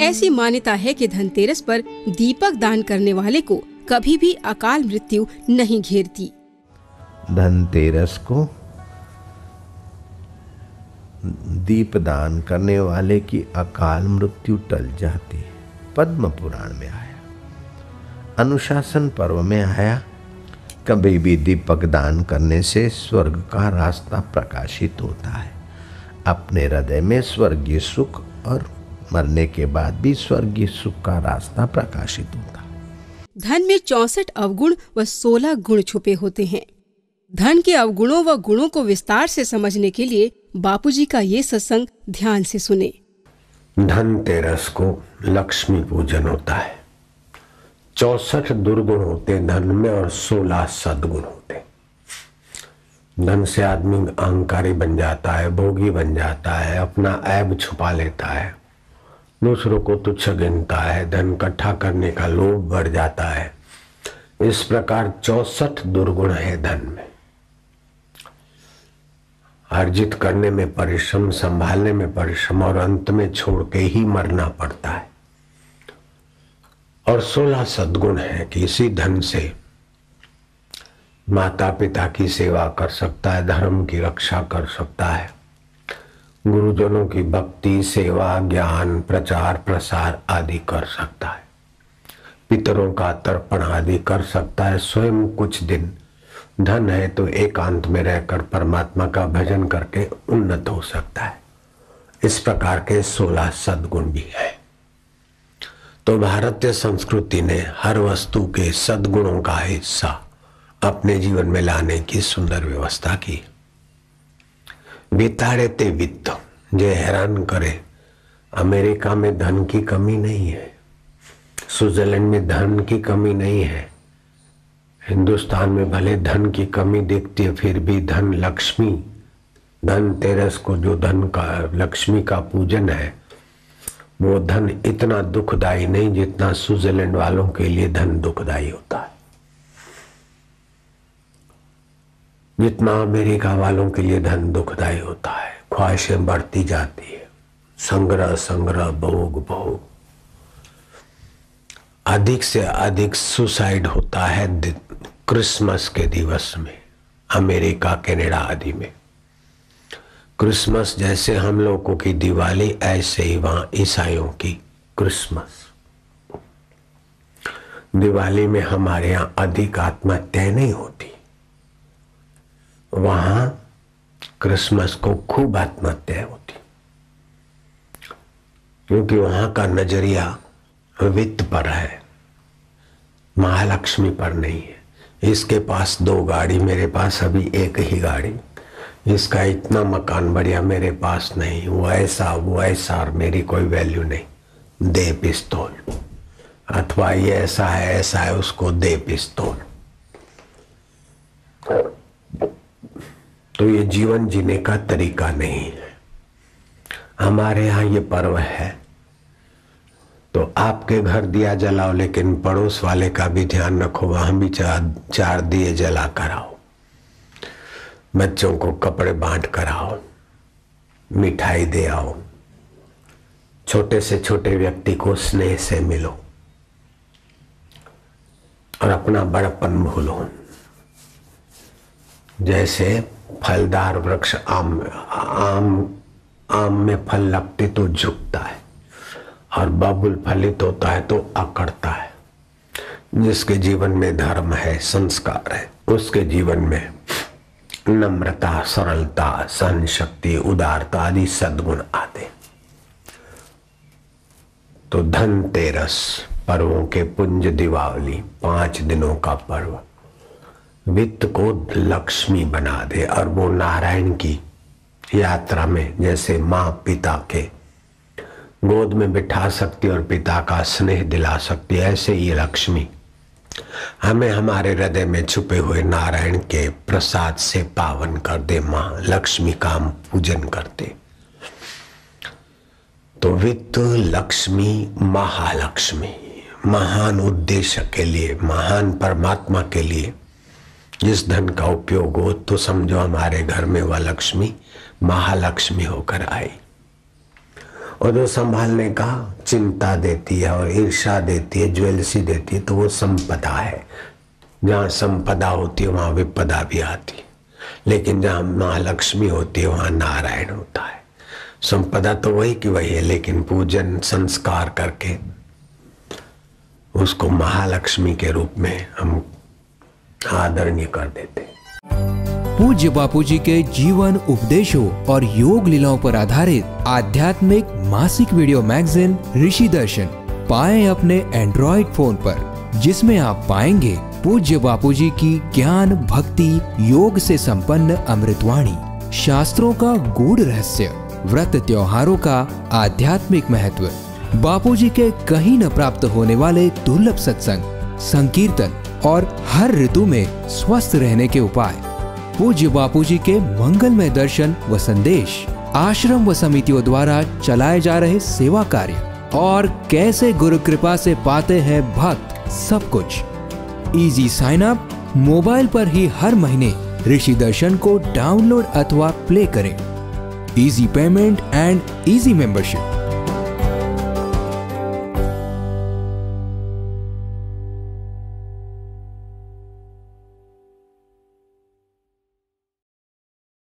ऐसी मान्यता है कि धनतेरस पर दीपक दान करने वाले को कभी भी अकाल मृत्यु नहीं घेरती। धनतेरस को दीप दान करने वाले की अकाल मृत्यु टल जाती है। पद्म पुराण में आया, अनुशासन पर्व में आया, कभी भी दीपक दान करने से स्वर्ग का रास्ता प्रकाशित होता है। अपने हृदय में स्वर्गीय सुख और मरने के बाद भी स्वर्गीय सुख का रास्ता प्रकाशित होता है। धन में 64 अवगुण व 16 गुण छुपे होते हैं। धन के अवगुणों व गुणों को विस्तार से समझने के लिए बापूजी का ये सत्संग ध्यान से सुने। धनतेरस को लक्ष्मी पूजन होता है। 64 दुर्गुण होते धन में और 16 सद्गुण होते। धन से आदमी अहंकारी बन जाता है, भोगी बन जाता है, अपना ऐब छुपा लेता है, दूसरों को तुच्छ गिनता है, धन इकट्ठा करने का लोभ बढ़ जाता है। इस प्रकार 64 दुर्गुण है धन में। अर्जित करने में परिश्रम, संभालने में परिश्रम और अंत में छोड़ के ही मरना पड़ता है। और 16 सद्गुण है कि इसी धन से माता पिता की सेवा कर सकता है, धर्म की रक्षा कर सकता है, गुरुजनों की भक्ति, सेवा, ज्ञान, प्रचार प्रसार आदि कर सकता है, पितरों का तर्पण आदि कर सकता है। स्वयं कुछ दिन धन है तो एकांत में रहकर परमात्मा का भजन करके उन्नत हो सकता है। इस प्रकार के 16 सद्गुण भी है। तो भारतीय संस्कृति ने हर वस्तु के सद्गुणों का हिस्सा अपने जीवन में लाने की सुंदर व्यवस्था की। बिताड़े ते वित्त, जो हैरान करे, अमेरिका में धन की कमी नहीं है, स्विट्जरलैंड में धन की कमी नहीं है, हिंदुस्तान में भले धन की कमी दिखती है, फिर भी धन लक्ष्मी, धनतेरस को जो धन का लक्ष्मी का पूजन है, वो धन इतना दुखदाई नहीं जितना स्विट्जरलैंड वालों के लिए धन दुखदाई होता है, जितना अमेरिका वालों के लिए धन दुखदाई होता है। ख्वाहिशें बढ़ती जाती है, संग्रह संग्रह, भोग भोग, अधिक से अधिक सुसाइड होता है क्रिसमस के दिवस में। अमेरिका, कनाडा आदि में क्रिसमस जैसे हम लोगों की दिवाली, ऐसे ही वहां ईसाइयों की क्रिसमस। दिवाली में हमारे यहां अधिक आत्महत्याएं नहीं होती, वहां क्रिसमस को खूब आत्महत्याएं होती, क्योंकि वहां का नजरिया वित्त पर है, महालक्ष्मी पर नहीं है। इसके पास 2 गाड़ी, मेरे पास अभी एक ही गाड़ी, इसका इतना मकान बढ़िया, मेरे पास नहीं, वो ऐसा और मेरी कोई वैल्यू नहीं, दे पिस्तौल, अथवा ये ऐसा है उसको दे पिस्तौल। तो ये जीवन जीने का तरीका नहीं है। हमारे यहाँ ये पर्व है तो आपके घर दिया जलाओ, लेकिन पड़ोस वाले का भी ध्यान रखो, वहां भी 4 दिए जला कर आओ, बच्चों को कपड़े बांट कर आओ, मिठाई दे आओ, छोटे से छोटे व्यक्ति को स्नेह से मिलो और अपना बड़पन भूलो। जैसे फलदार वृक्ष आम में फल लगते तो झुकता है, और बबुल फलित होता है तो अकड़ता है। जिसके जीवन में धर्म है, संस्कार है, उसके जीवन में नम्रता, सरलता, सहन शक्ति, उदारता आदि सद्गुण आते। तो धनतेरस पर्वों के पुंज दीपावली, 5 दिनों का पर्व वित्त को लक्ष्मी बना दे, और वो नारायण की यात्रा में जैसे माँ पिता के गोद में बिठा सकती और पिता का स्नेह दिला सकती, ऐसे ये लक्ष्मी हमें हमारे हृदय में छुपे हुए नारायण के प्रसाद से पावन कर दे। माँ लक्ष्मी का हम पूजन करते। तो वित्त, लक्ष्मी, महालक्ष्मी, महान उद्देश्य के लिए, महान परमात्मा के लिए जिस धन का उपयोग हो, तो समझो हमारे घर में वह लक्ष्मी महालक्ष्मी होकर आई। और जो संभालने का चिंता देती है और ईर्ष्या देती है, ज्वेलसी देती है, तो वो संपदा है। जहाँ संपदा होती है वहाँ विपदा भी आती है, लेकिन जहाँ महालक्ष्मी होती है वहाँ नारायण होता है। संपदा तो वही की वही है, लेकिन पूजन संस्कार करके उसको महालक्ष्मी के रूप में हम आदरणीय कर देते हैं। पूज्य बापूजी के जीवन उपदेशों और योग लीलाओं पर आधारित आध्यात्मिक मासिक वीडियो मैगजीन ऋषि दर्शन पाएं अपने एंड्रॉइड फोन पर, जिसमें आप पाएंगे पूज्य बापूजी की ज्ञान भक्ति योग से संपन्न अमृतवाणी, शास्त्रों का गूढ़ रहस्य, व्रत त्योहारों का आध्यात्मिक महत्व, बापूजी के कहीं न प्राप्त होने वाले दुर्लभ सत्संग, संकीर्तन और हर ऋतु में स्वस्थ रहने के उपाय, पूज्य बापूजी के मंगलमय दर्शन व संदेश, आश्रम व समितियों द्वारा चलाए जा रहे सेवा कार्य और कैसे गुरु कृपा से पाते हैं भक्त, सब कुछ। इजी साइन अप मोबाइल पर ही हर महीने ऋषि दर्शन को डाउनलोड अथवा प्ले करें। Easy payment and easy membership.